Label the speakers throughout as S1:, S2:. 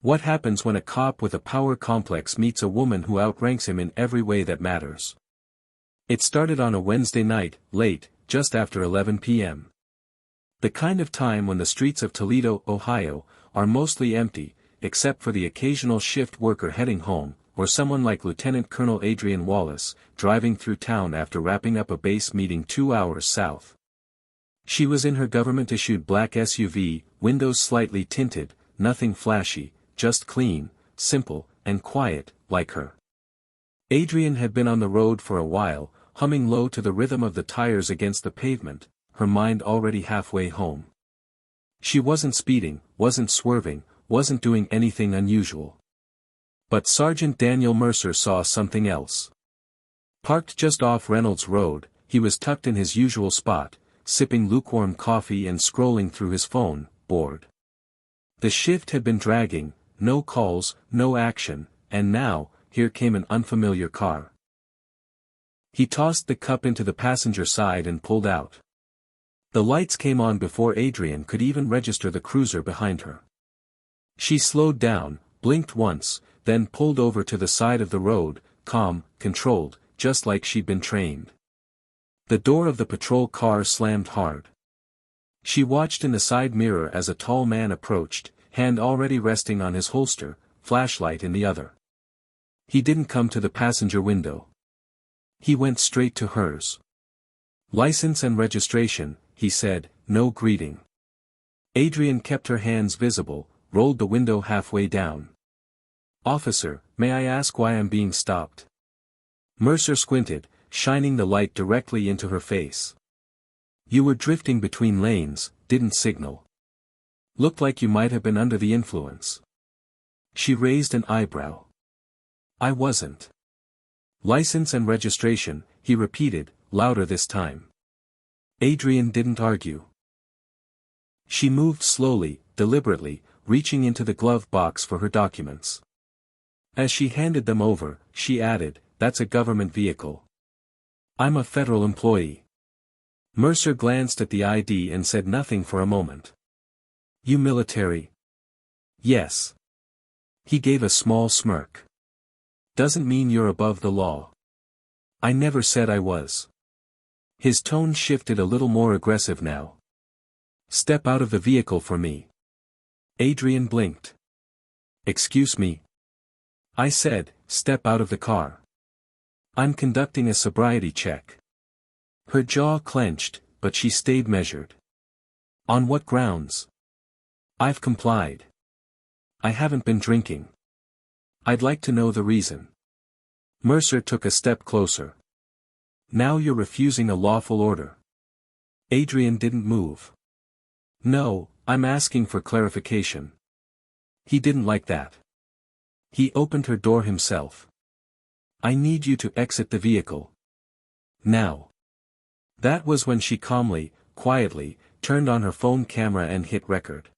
S1: What happens when a cop with a power complex meets a woman who outranks him in every way that matters? It started on a Wednesday night, late, just after 11 p.m. The kind of time when the streets of Toledo, Ohio, are mostly empty, except for the occasional shift worker heading home, or someone like Lieutenant Colonel Adrian Wallace, driving through town after wrapping up a base meeting 2 hours south. She was in her government-issued black SUV, windows slightly tinted, nothing flashy, just clean, simple, and quiet, like her. Adrian had been on the road for a while, humming low to the rhythm of the tires against the pavement, her mind already halfway home. She wasn't speeding, wasn't swerving, wasn't doing anything unusual. But Sergeant Daniel Mercer saw something else. Parked just off Reynolds Road, he was tucked in his usual spot, sipping lukewarm coffee and scrolling through his phone, bored. The shift had been dragging, no calls, no action, and now, here came an unfamiliar car. He tossed the cup into the passenger side and pulled out. The lights came on before Adrian could even register the cruiser behind her. She slowed down, blinked once, then pulled over to the side of the road, calm, controlled, just like she'd been trained. The door of the patrol car slammed hard. She watched in the side mirror as a tall man approached, hand already resting on his holster, flashlight in the other. He didn't come to the passenger window. He went straight to hers. "License and registration," he said, no greeting. Adrian kept her hands visible, rolled the window halfway down. "Officer, may I ask why I'm being stopped?" Mercer squinted, shining the light directly into her face. "You were drifting between lanes, didn't signal. Looked like you might have been under the influence." She raised an eyebrow. "I wasn't." "License and registration," he repeated, louder this time. Adrian didn't argue. She moved slowly, deliberately, reaching into the glove box for her documents. As she handed them over, she added, "That's a government vehicle. I'm a federal employee." Mercer glanced at the ID and said nothing for a moment. "You military?" "Yes." He gave a small smirk. "Doesn't mean you're above the law." "I never said I was." His tone shifted a little more aggressive now. "Step out of the vehicle for me." Adrian blinked. "Excuse me?" "I said, step out of the car. I'm conducting a sobriety check." Her jaw clenched, but she stayed measured. "On what grounds?" "I've complied. I haven't been drinking. I'd like to know the reason." Mercer took a step closer. "Now you're refusing a lawful order." Adrian didn't move. "No, I'm asking for clarification." He didn't like that. He opened her door himself. "I need you to exit the vehicle. Now." That was when she calmly, quietly, turned on her phone camera and hit record.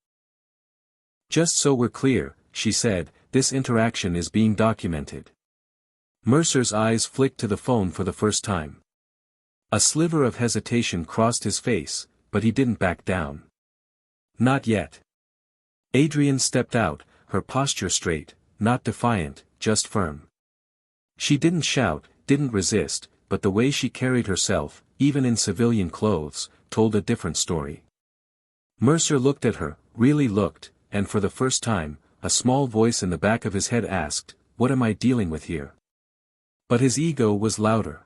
S1: "Just so we're clear," she said, "this interaction is being documented." Mercer's eyes flicked to the phone for the first time. A sliver of hesitation crossed his face, but he didn't back down. "Not yet." Adrian stepped out, her posture straight, not defiant, just firm. She didn't shout, didn't resist, but the way she carried herself, even in civilian clothes, told a different story. Mercer looked at her, really looked, and for the first time, a small voice in the back of his head asked, "What am I dealing with here?" But his ego was louder.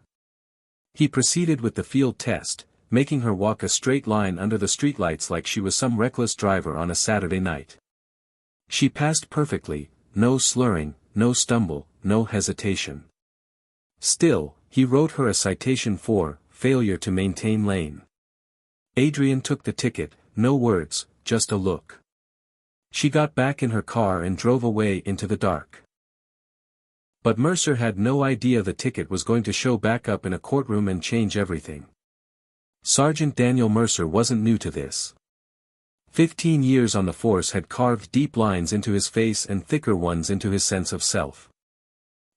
S1: He proceeded with the field test, making her walk a straight line under the streetlights like she was some reckless driver on a Saturday night. She passed perfectly, no slurring, no stumble, no hesitation. Still, he wrote her a citation for failure to maintain lane. Adrian took the ticket, no words, just a look. She got back in her car and drove away into the dark. But Mercer had no idea the ticket was going to show back up in a courtroom and change everything. Sergeant Daniel Mercer wasn't new to this. 15 years on the force had carved deep lines into his face and thicker ones into his sense of self.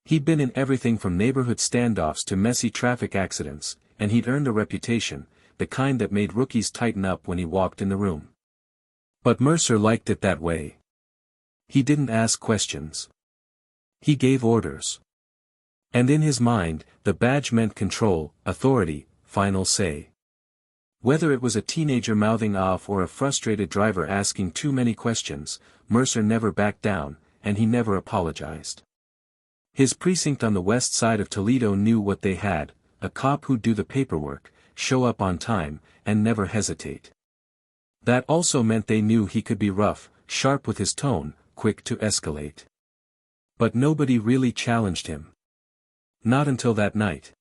S1: He'd been in everything from neighborhood standoffs to messy traffic accidents, and he'd earned a reputation, the kind that made rookies tighten up when he walked in the room. But Mercer liked it that way. He didn't ask questions. He gave orders. And in his mind, the badge meant control, authority, final say. Whether it was a teenager mouthing off or a frustrated driver asking too many questions, Mercer never backed down, and he never apologized. His precinct on the west side of Toledo knew what they had: a cop who'd do the paperwork, show up on time, and never hesitate. That also meant they knew he could be rough, sharp with his tone, quick to escalate. But nobody really challenged him. Not until that night.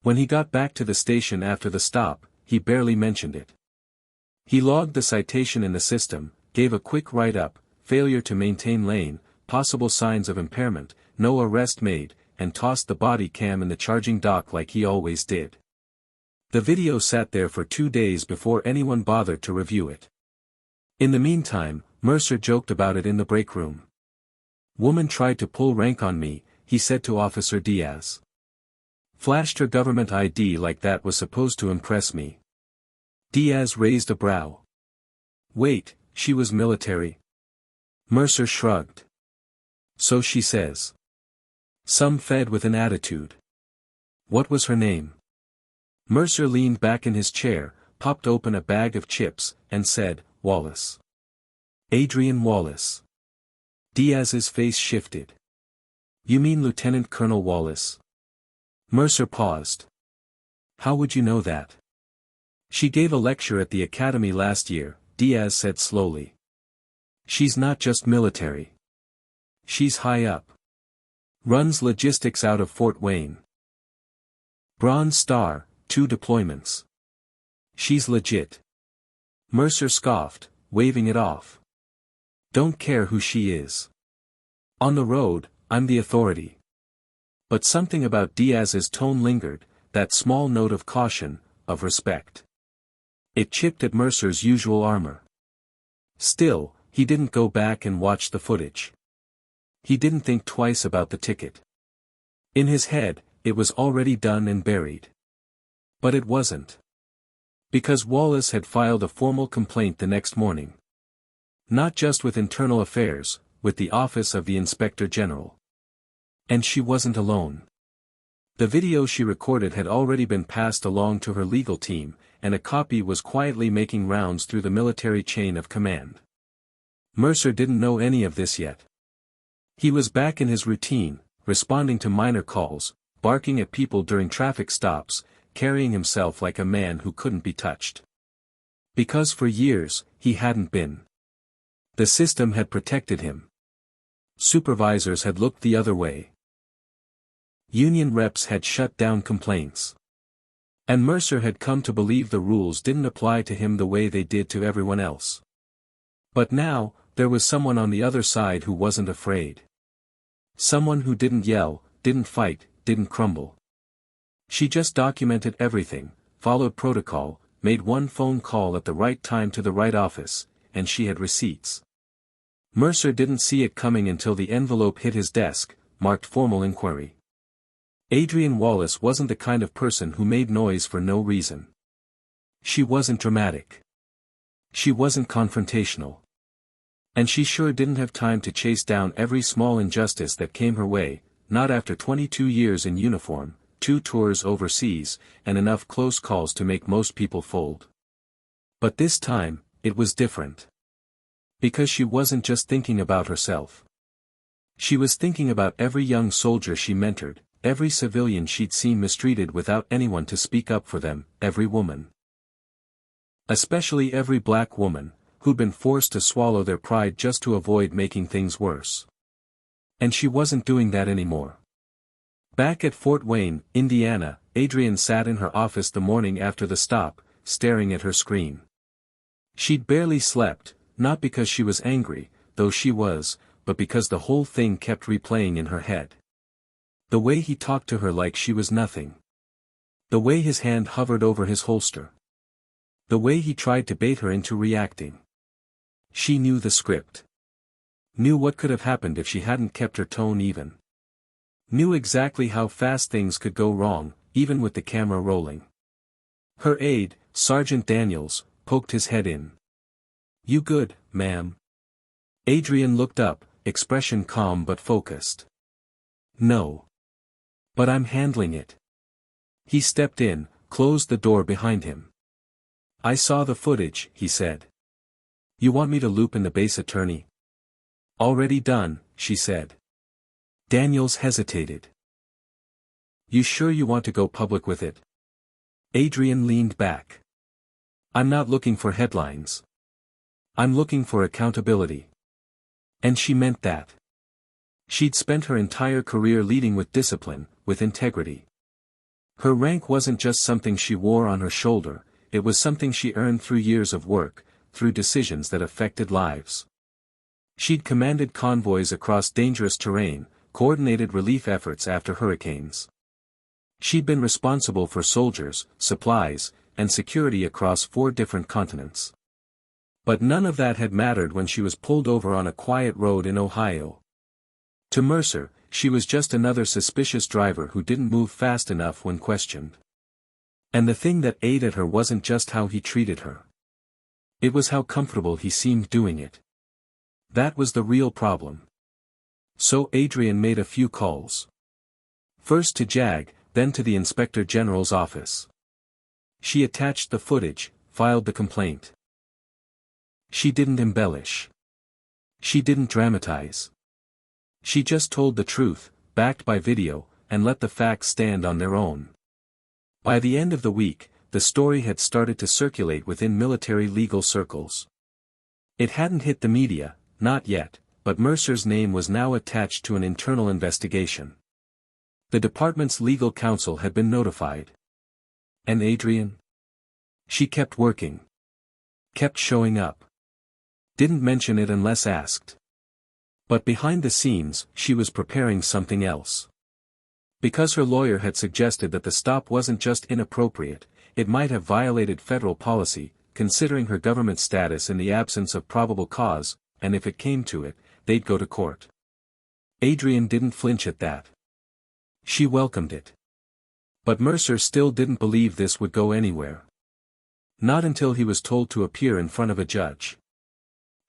S1: When he got back to the station after the stop, he barely mentioned it. He logged the citation in the system, gave a quick write-up: failure to maintain lane, possible signs of impairment, no arrest made, and tossed the body cam in the charging dock like he always did. The video sat there for 2 days before anyone bothered to review it. In the meantime, Mercer joked about it in the break room. "Woman tried to pull rank on me," he said to Officer Diaz. "Flashed her government ID like that was supposed to impress me." Diaz raised a brow. "Wait, she was military?" Mercer shrugged. "So she says. Some fed with an attitude. What was her name?" Mercer leaned back in his chair, popped open a bag of chips, and said, "Wallace. Adrian Wallace." Diaz's face shifted. "You mean Lieutenant Colonel Wallace?" Mercer paused. "How would you know that?" "She gave a lecture at the academy last year," Diaz said slowly. "She's not just military. She's high up. Runs logistics out of Fort Wayne. Bronze Star, 2 deployments. She's legit." Mercer scoffed, waving it off. "Don't care who she is. On the road, I'm the authority." But something about Diaz's tone lingered, that small note of caution, of respect. It chipped at Mercer's usual armor. Still, he didn't go back and watch the footage. He didn't think twice about the ticket. In his head, it was already done and buried. But it wasn't. Because Wallace had filed a formal complaint the next morning. Not just with Internal Affairs, with the Office of the Inspector General. And she wasn't alone. The video she recorded had already been passed along to her legal team, and a copy was quietly making rounds through the military chain of command. Mercer didn't know any of this yet. He was back in his routine, responding to minor calls, barking at people during traffic stops, carrying himself like a man who couldn't be touched. Because for years, he hadn't been. The system had protected him. Supervisors had looked the other way. Union reps had shut down complaints. And Mercer had come to believe the rules didn't apply to him the way they did to everyone else. But now, there was someone on the other side who wasn't afraid. Someone who didn't yell, didn't fight, didn't crumble. She just documented everything, followed protocol, made one phone call at the right time to the right office, and she had receipts. Mercer didn't see it coming until the envelope hit his desk, marked formal inquiry. Adrian Wallace wasn't the kind of person who made noise for no reason. She wasn't dramatic. She wasn't confrontational. And she sure didn't have time to chase down every small injustice that came her way, not after 22 years in uniform, 2 tours overseas, and enough close calls to make most people fold. But this time, it was different. Because she wasn't just thinking about herself. She was thinking about every young soldier she mentored, every civilian she'd seen mistreated without anyone to speak up for them, every woman. Especially every black woman, who'd been forced to swallow their pride just to avoid making things worse. And she wasn't doing that anymore. Back at Fort Wayne, Indiana, Adrian sat in her office the morning after the stop, staring at her screen. She'd barely slept, not because she was angry, though she was, but because the whole thing kept replaying in her head. The way he talked to her like she was nothing. The way his hand hovered over his holster. The way he tried to bait her into reacting. She knew the script. Knew what could have happened if she hadn't kept her tone even. Knew exactly how fast things could go wrong, even with the camera rolling. Her aide, Sergeant Daniels, poked his head in. "You good, ma'am?" Adrian looked up, expression calm but focused. No. But I'm handling it. He stepped in, closed the door behind him. I saw the footage, he said. You want me to loop in the base attorney? Already done, she said. Daniels hesitated. You sure you want to go public with it? Adrian leaned back. I'm not looking for headlines. I'm looking for accountability. And she meant that. She'd spent her entire career leading with discipline, with integrity. Her rank wasn't just something she wore on her shoulder, it was something she earned through years of work, through decisions that affected lives. She'd commanded convoys across dangerous terrain, coordinated relief efforts after hurricanes. She'd been responsible for soldiers, supplies, and security across 4 different continents. But none of that had mattered when she was pulled over on a quiet road in Ohio. To Mercer, she was just another suspicious driver who didn't move fast enough when questioned. And the thing that ate at her wasn't just how he treated her. It was how comfortable he seemed doing it. That was the real problem. So Adrian made a few calls. First to JAG, then to the Inspector General's office. She attached the footage, filed the complaint. She didn't embellish. She didn't dramatize. She just told the truth, backed by video, and let the facts stand on their own. By the end of the week, the story had started to circulate within military legal circles. It hadn't hit the media, not yet, but Mercer's name was now attached to an internal investigation. The department's legal counsel had been notified. And Adrian? She kept working. Kept showing up. Didn't mention it unless asked. But behind the scenes, she was preparing something else. Because her lawyer had suggested that the stop wasn't just inappropriate, it might have violated federal policy, considering her government status in the absence of probable cause, and if it came to it, they'd go to court. Adrian didn't flinch at that. She welcomed it. But Mercer still didn't believe this would go anywhere. Not until he was told to appear in front of a judge.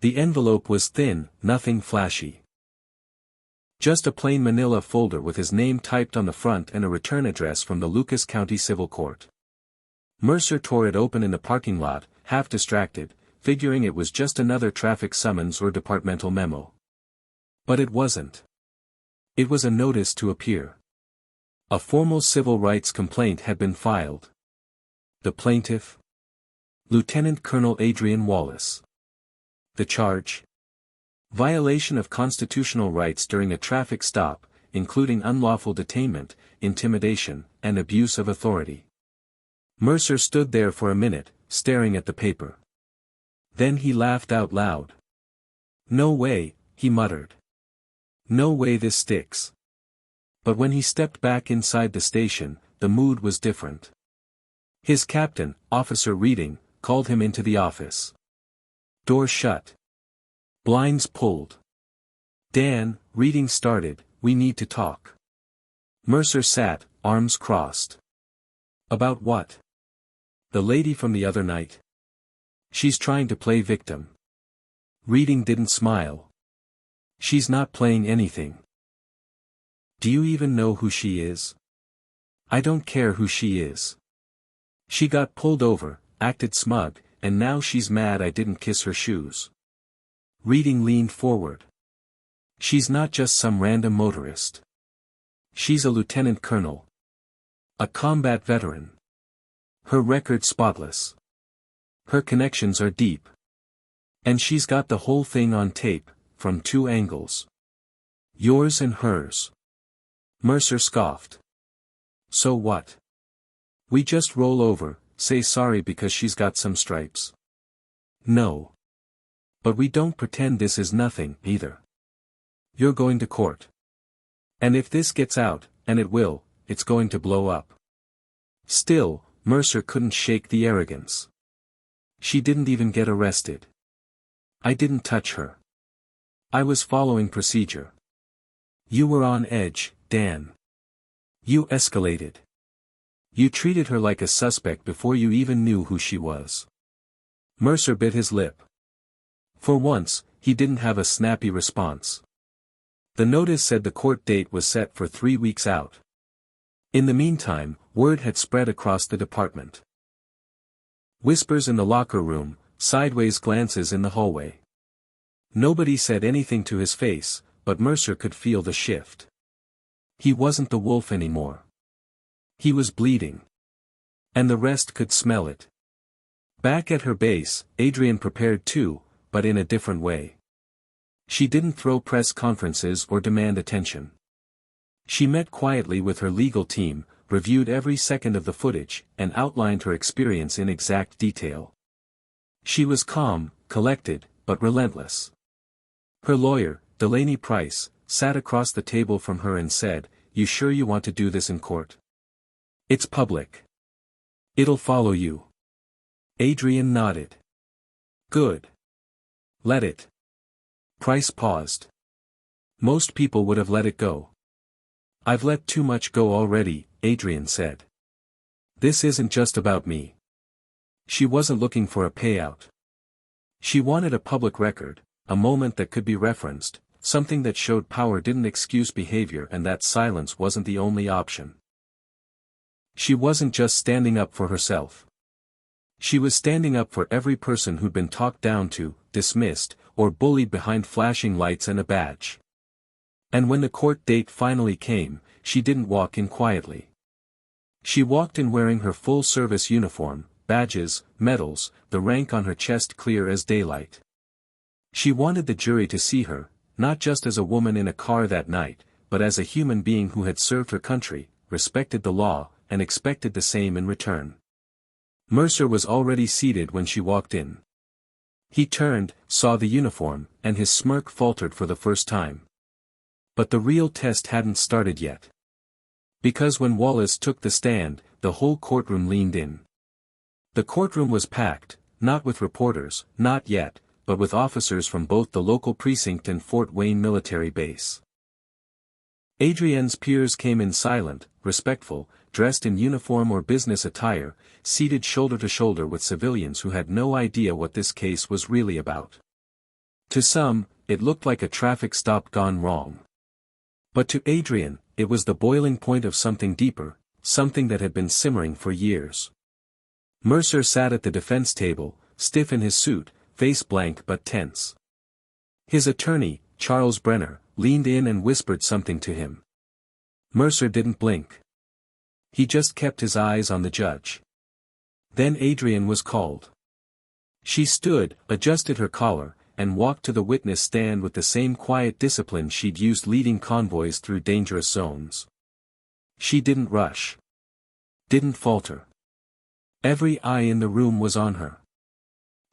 S1: The envelope was thin, nothing flashy. Just a plain manila folder with his name typed on the front and a return address from the Lucas County Civil Court. Mercer tore it open in the parking lot, half distracted, figuring it was just another traffic summons or departmental memo. But it wasn't. It was a notice to appear. A formal civil rights complaint had been filed. The plaintiff? Lieutenant Colonel Adrian Wallace. The charge? Violation of constitutional rights during a traffic stop, including unlawful detainment, intimidation, and abuse of authority. Mercer stood there for a minute, staring at the paper. Then he laughed out loud. No way, he muttered. No way this sticks. But when he stepped back inside the station, the mood was different. His captain, Officer Reading, called him into the office. Door shut. Blinds pulled. Dan, Reading started, we need to talk. Mercer sat, arms crossed. About what? The lady from the other night. She's trying to play victim. Reading didn't smile. She's not playing anything. Do you even know who she is? I don't care who she is. She got pulled over, acted smug, and now she's mad I didn't kiss her shoes. Reading leaned forward. She's not just some random motorist. She's a lieutenant colonel. A combat veteran. Her record spotless. Her connections are deep. And she's got the whole thing on tape, from 2 angles. Yours and hers. Mercer scoffed. So what? We just roll over, say sorry because she's got some stripes. No. But we don't pretend this is nothing, either. You're going to court. And if this gets out, and it will, it's going to blow up. Still, Mercer couldn't shake the arrogance. She didn't even get arrested. I didn't touch her. I was following procedure. You were on edge, Dan. You escalated. You treated her like a suspect before you even knew who she was. Mercer bit his lip. For once, he didn't have a snappy response. The notice said the court date was set for 3 weeks out. In the meantime, word had spread across the department. Whispers in the locker room, sideways glances in the hallway. Nobody said anything to his face, but Mercer could feel the shift. He wasn't the wolf anymore. He was bleeding. And the rest could smell it. Back at her base, Adrian prepared too, but in a different way. She didn't throw press conferences or demand attention. She met quietly with her legal team, reviewed every second of the footage, and outlined her experience in exact detail. She was calm, collected, but relentless. Her lawyer, Delaney Price, sat across the table from her and said, "You sure you want to do this in court? It's public. It'll follow you." Adrian nodded. "Good. Let it." Price paused. "Most people would have let it go." "I've let too much go already," Adrian said. "This isn't just about me." She wasn't looking for a payout. She wanted a public record, a moment that could be referenced, something that showed power didn't excuse behavior and that silence wasn't the only option. She wasn't just standing up for herself. She was standing up for every person who'd been talked down to, dismissed, or bullied behind flashing lights and a badge. And when the court date finally came, she didn't walk in quietly. She walked in wearing her full-service uniform, badges, medals, the rank on her chest clear as daylight. She wanted the jury to see her, not just as a woman in a car that night, but as a human being who had served her country, respected the law, and expected the same in return. Mercer was already seated when she walked in. He turned, saw the uniform, and his smirk faltered for the first time. But the real test hadn't started yet. Because when Wallace took the stand, the whole courtroom leaned in. The courtroom was packed, not with reporters, not yet, but with officers from both the local precinct and Fort Wayne military base. Adrienne's peers came in silent, respectful, dressed in uniform or business attire, seated shoulder to shoulder with civilians who had no idea what this case was really about. To some, it looked like a traffic stop gone wrong. But to Adrienne, it was the boiling point of something deeper, something that had been simmering for years. Mercer sat at the defense table, stiff in his suit, face blank but tense. His attorney, Charles Brenner, leaned in and whispered something to him. Mercer didn't blink. He just kept his eyes on the judge. Then Adrienne was called. She stood, adjusted her collar, and walked to the witness stand with the same quiet discipline she'd used leading convoys through dangerous zones. She didn't rush. Didn't falter. Every eye in the room was on her.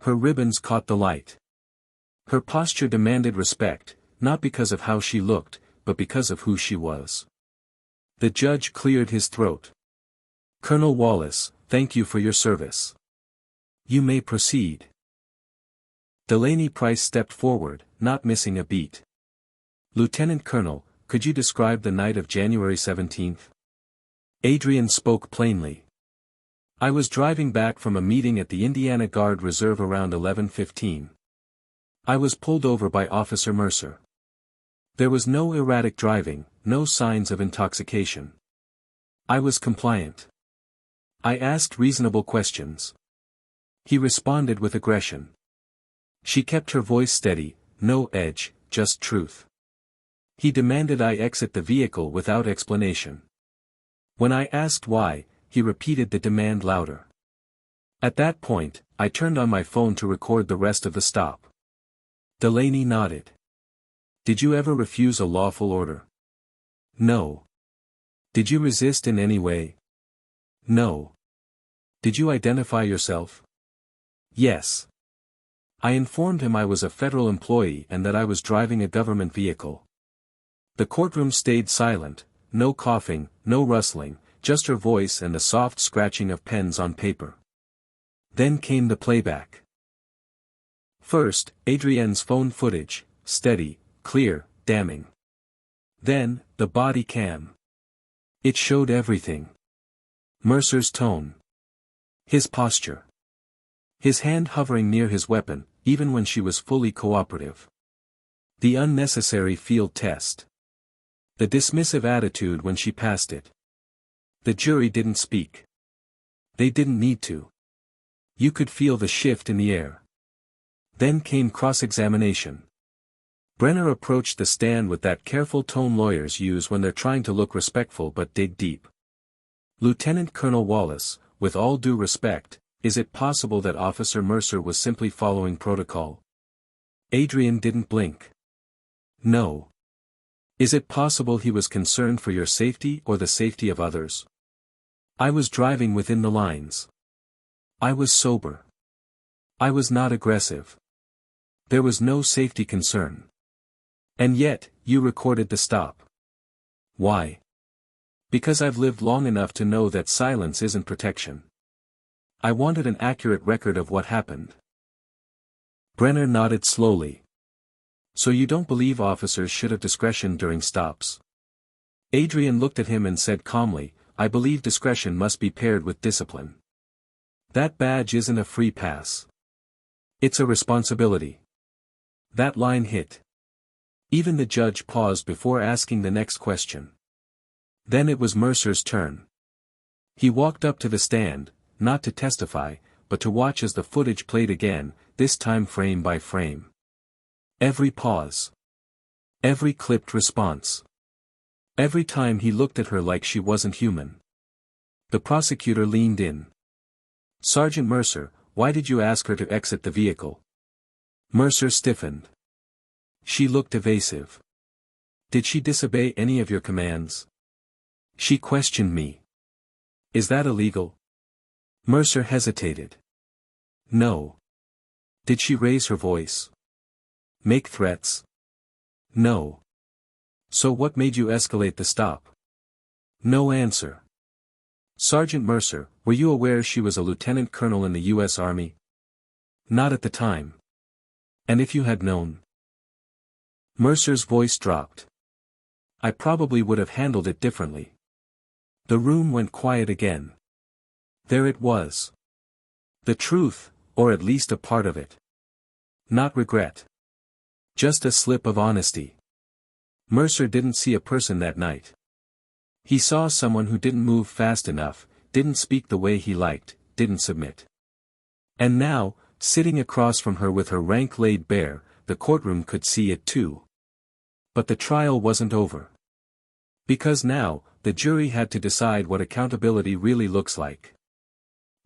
S1: Her ribbons caught the light. Her posture demanded respect, not because of how she looked, but because of who she was. The judge cleared his throat. "Colonel Wallace, thank you for your service. You may proceed." Delaney Price stepped forward, not missing a beat. "Lieutenant Colonel, could you describe the night of January 17th? Adrienne spoke plainly. "I was driving back from a meeting at the Indiana Guard Reserve around 11:15. I was pulled over by Officer Mercer. There was no erratic driving, no signs of intoxication. I was compliant. I asked reasonable questions. He responded with aggression. She kept her voice steady, no edge, just truth. He demanded I exit the vehicle without explanation. When I asked why, he repeated the demand louder. At that point, I turned on my phone to record the rest of the stop." Delaney nodded. "Did you ever refuse a lawful order?" "No." "Did you resist in any way?" "No." "Did you identify yourself?" "Yes." I informed him I was a federal employee and that I was driving a government vehicle. The courtroom stayed silent, no coughing, no rustling, just her voice and the soft scratching of pens on paper. Then came the playback. First, Adrienne's phone footage, steady, clear, damning. Then, the body cam. It showed everything. Mercer's tone. His posture. His hand hovering near his weapon, even when she was fully cooperative. The unnecessary field test. The dismissive attitude when she passed it. The jury didn't speak. They didn't need to. You could feel the shift in the air. Then came cross-examination. Brenner approached the stand with that careful tone lawyers use when they're trying to look respectful but dig deep. Lieutenant Colonel Wallace, with all due respect, is it possible that Officer Mercer was simply following protocol? Adrian didn't blink. No. Is it possible he was concerned for your safety or the safety of others? I was driving within the lines. I was sober. I was not aggressive. There was no safety concern. And yet, you recorded the stop. Why? Because I've lived long enough to know that silence isn't protection. I wanted an accurate record of what happened. Brenner nodded slowly. So you don't believe officers should have discretion during stops? Adrian looked at him and said calmly, I believe discretion must be paired with discipline. That badge isn't a free pass. It's a responsibility. That line hit. Even the judge paused before asking the next question. Then it was Mercer's turn. He walked up to the stand, not to testify, but to watch as the footage played again, this time frame by frame. Every pause. Every clipped response. Every time he looked at her like she wasn't human. The prosecutor leaned in. Sergeant Mercer, why did you ask her to exit the vehicle? Mercer stiffened. She looked evasive. Did she disobey any of your commands? She questioned me. Is that illegal? Mercer hesitated. No. Did she raise her voice? Make threats? No. So what made you escalate the stop? No answer. Sergeant Mercer, were you aware she was a lieutenant colonel in the U.S. Army? Not at the time. And if you had known? Mercer's voice dropped. I probably would have handled it differently. The room went quiet again. There it was. The truth, or at least a part of it. Not regret. Just a slip of honesty. Mercer didn't see a person that night. He saw someone who didn't move fast enough, didn't speak the way he liked, didn't submit. And now, sitting across from her with her rank laid bare, the courtroom could see it too. But the trial wasn't over. Because now, the jury had to decide what accountability really looks like.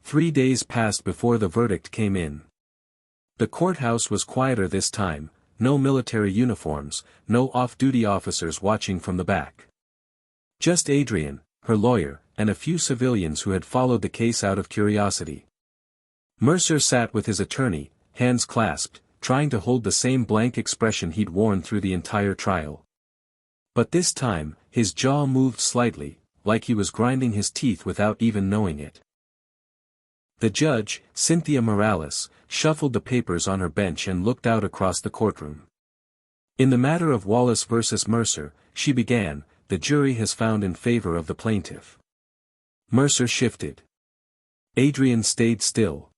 S1: 3 days passed before the verdict came in. The courthouse was quieter this time, no military uniforms, no off-duty officers watching from the back. Just Adrian, her lawyer, and a few civilians who had followed the case out of curiosity. Mercer sat with his attorney, hands clasped, trying to hold the same blank expression he'd worn through the entire trial. But this time, his jaw moved slightly, like he was grinding his teeth without even knowing it. The judge, Cynthia Morales, shuffled the papers on her bench and looked out across the courtroom. In the matter of Wallace versus Mercer, she began, the jury has found in favor of the plaintiff. Mercer shifted. Adrian stayed still.